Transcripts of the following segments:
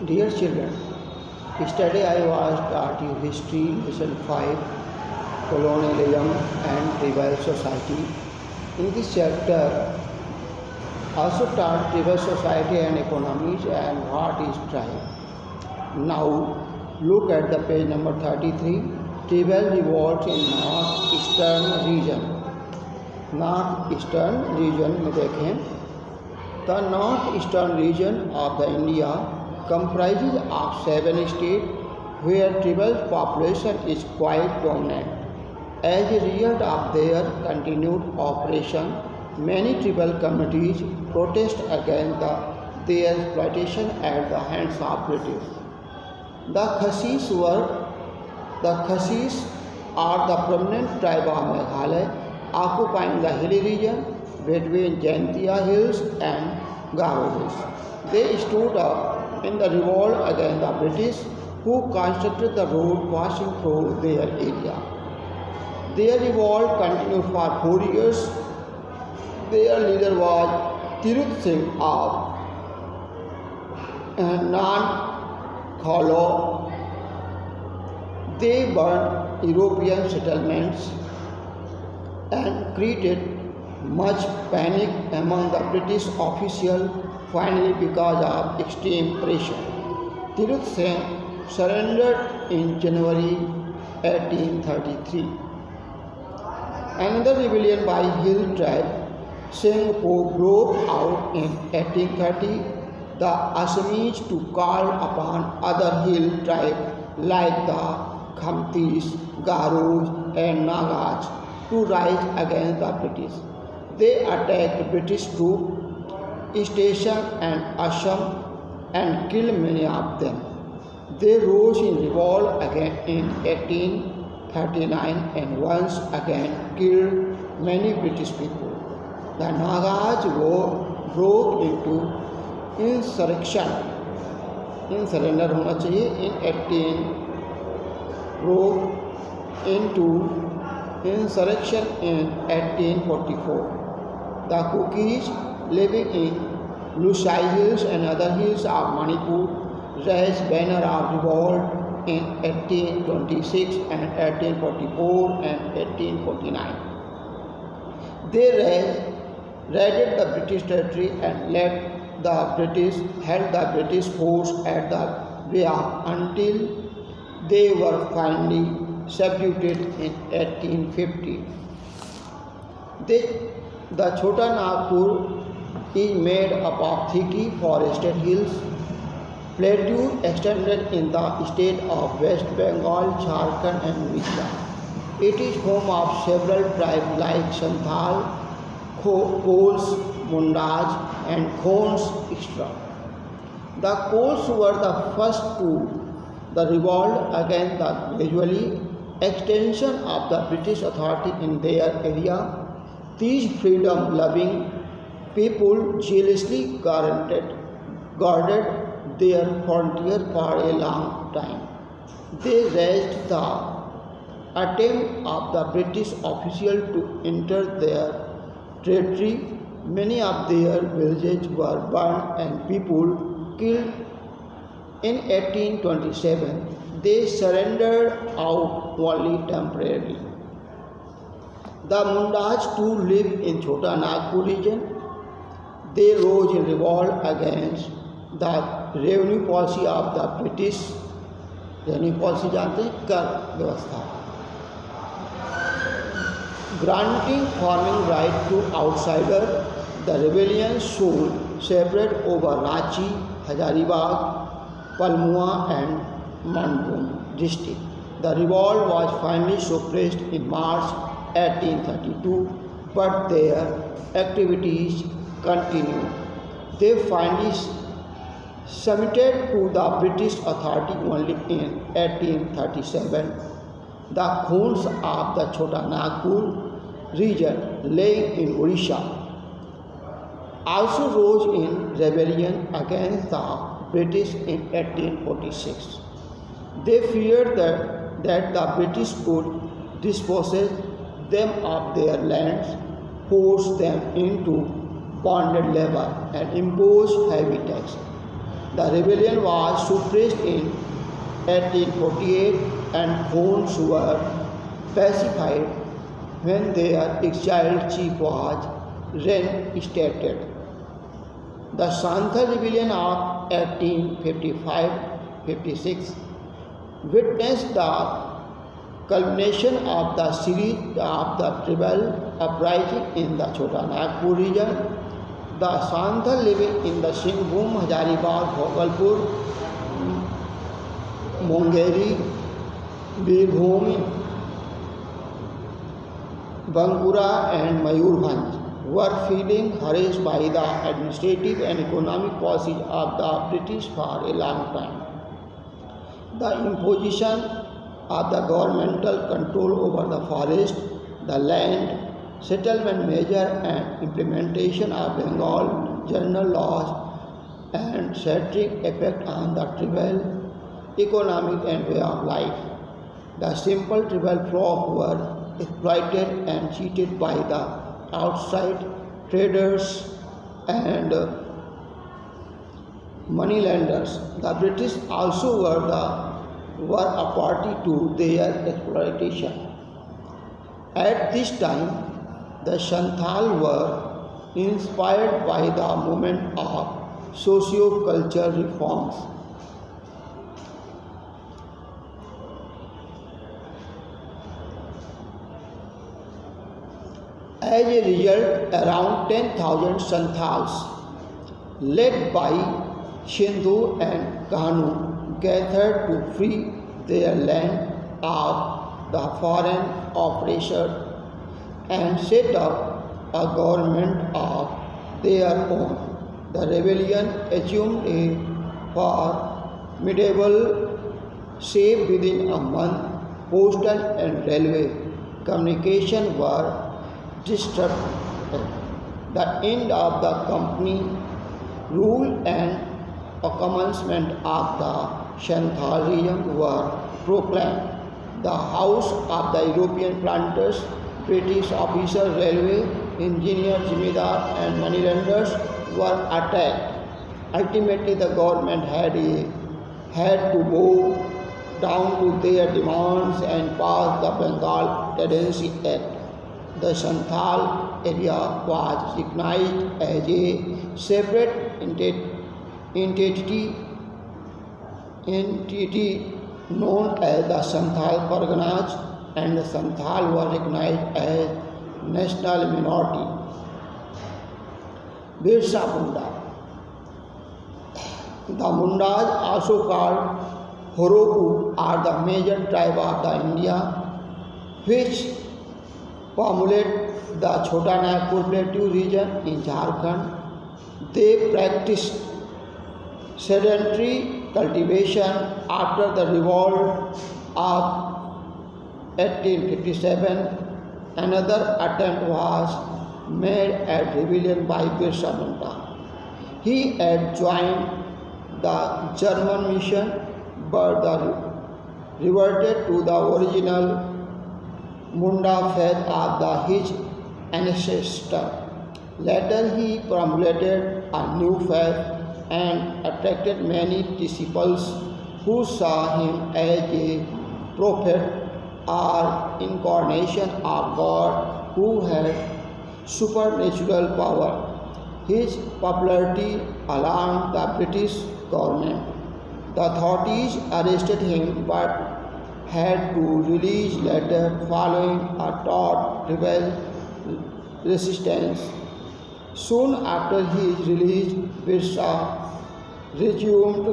Dear children, yesterday I was taught you history lesson 5, colonialism and tribal society. In this chapter, also taught tribal society and economies and what is tribe. Now look at the page number 33. Tribal revolts in northeastern region. North region में देखें the north eastern region of the India comprises of 7 states where tribal population is quite dominant. As a result of their continued operation, many tribal communities protest against their exploitation at the hands of British. The Khasis are the prominent tribe of Meghalaya, occupying the hilly region between Jaintia Hills and Garo Hills. They stood up in the revolt against the British, who constructed the road passing through their area. Their revolt continued for 4 years. Their leader was Tirut Singh of Nan-Kholo. They burned European settlements and created much panic among the British officials. Finally, because of extreme pressure, Tirut Singh surrendered in January 1833. Another rebellion by Hill tribe, Singpo, broke out in 1830. The Assamese to call upon other hill tribes like the Khamtis, Garos and Nagas to rise against the British. They attacked British troops stationed in Assam and killed many of them. They rose in revolt again in 1839 and once again killed many British people. The Nagas broke into insurrection. Surrender होना चाहिए broke into insurrection in 1844. The Kukis living in Lusai Hills and other hills of Manipur raised banner of revolt in 1826 and 1844 and 1849. They raided the British territory and held the British force at the Bay until they were finally subdued in 1850. The Chota Nagpur is made up of thickly forested hills. Plateau extended in the state of West Bengal, Jharkhand and Odisha. It is home of several tribes like Santhal, Kols, Mundas and Khons extra. The Kols were the first to the revolt against the gradually extension of the British authority in their area. These freedom-loving people jealously guarded their frontier for a long time. They raised the attempt of the British officials to enter their territory. Many of their villages were burned and people killed. In 1827, they surrendered out only temporarily. The Mundas too live in Chota Nagpur region. They rose in revolt against the revenue policy of the British. Revenue policy जानते हैं, कर व्यवस्था. Granting farming right to outsiders, the rebellion soon separate over Ranchi, Hazaribagh, Palmua and Manbhum district. The revolt was finally suppressed in March 1832, but their activities continued. They finally submitted to the British authority only in 1837. The Khons of the Chota Nagpur region lying in Odisha also rose in rebellion against the British in 1846. They feared that the British could dispossess them of their lands, force them into bonded labor and impose heavy tax. The rebellion was suppressed in 1848 and Khons were pacified when their exiled chief was reinstated. The Santhal rebellion of 1855-56 witnessed the culmination of the series of the tribal uprising in the Chota Nagpur region. The Santhal living in the Singhbhum, Hazaribagh, Bhagalpur, Mongeri, Birbhum, Bankura and Mayurbhanj were feeling harassed by the administrative and economic policies of the British for a long time. The imposition of the governmental control over the forest, the land, settlement measure and implementation of Bengal general laws and satiric effect on the tribal economic and way of life. The simple tribal folk were exploited and cheated by the outside traders and moneylenders. The British also were a party to their exploitation. At this time, the Santhal were inspired by the movement of socio-cultural reforms. As a result, around 10,000 Santhals, led by Sindhu and Kahanu, gathered to free their land of the foreign oppressor and set up a government of their own. The rebellion assumed a formidable shape within a month. Postal and railway communication were disrupted. The end of the company rule and a commencement of the Santhal region were proclaimed. The house of the European planters, British officers, railway engineers, jimidar and moneylenders were attacked. Ultimately, the government had to bow down to their demands and pass the Bengal Tenancy Act. The Santhal area was recognized as a separate entity known as the Santhal Parganas, and the Santhal were recognized as national minority. Birsa Munda. The Mundas, also called Horoku, are the major tribe of the India, which populate the Chota Nagpur Plateau region in Jharkhand. They practiced sedentary cultivation after the revolt of 1857. Another attempt was made at rebellion by Birsa Munda. He had joined the German mission but reverted to the original Munda faith of his ancestor. Later he promulgated a new faith and attracted many disciples who saw him as a prophet or incarnation of God who had supernatural power. His popularity alarmed the British government. The authorities arrested him but had to release later following a taut rebel resistance. Soon after his release, Birsa resumed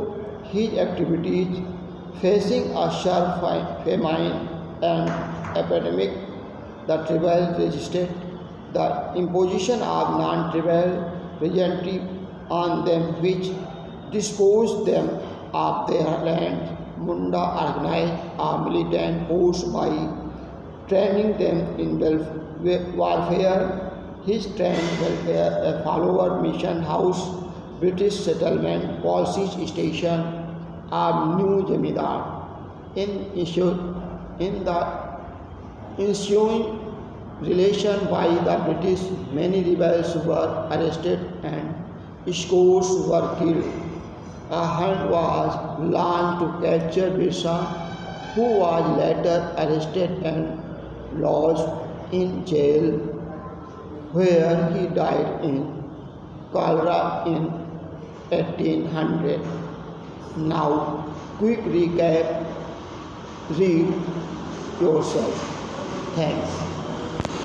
his activities, facing a sharp famine and epidemic. The tribal resisted the imposition of non-tribal peasantry on them, which disposed them of their land. Munda organized a militant force by training them in warfare. His trained welfare, a follower mission house, British settlement, police station, a new Jamidar. In the ensuing relation by the British, many rebels were arrested and scores were killed. a hunt was launched to capture Birsa, who was later arrested and lodged in jail, where he died in cholera in 1800. Now, quick recap, read yourself. Thanks.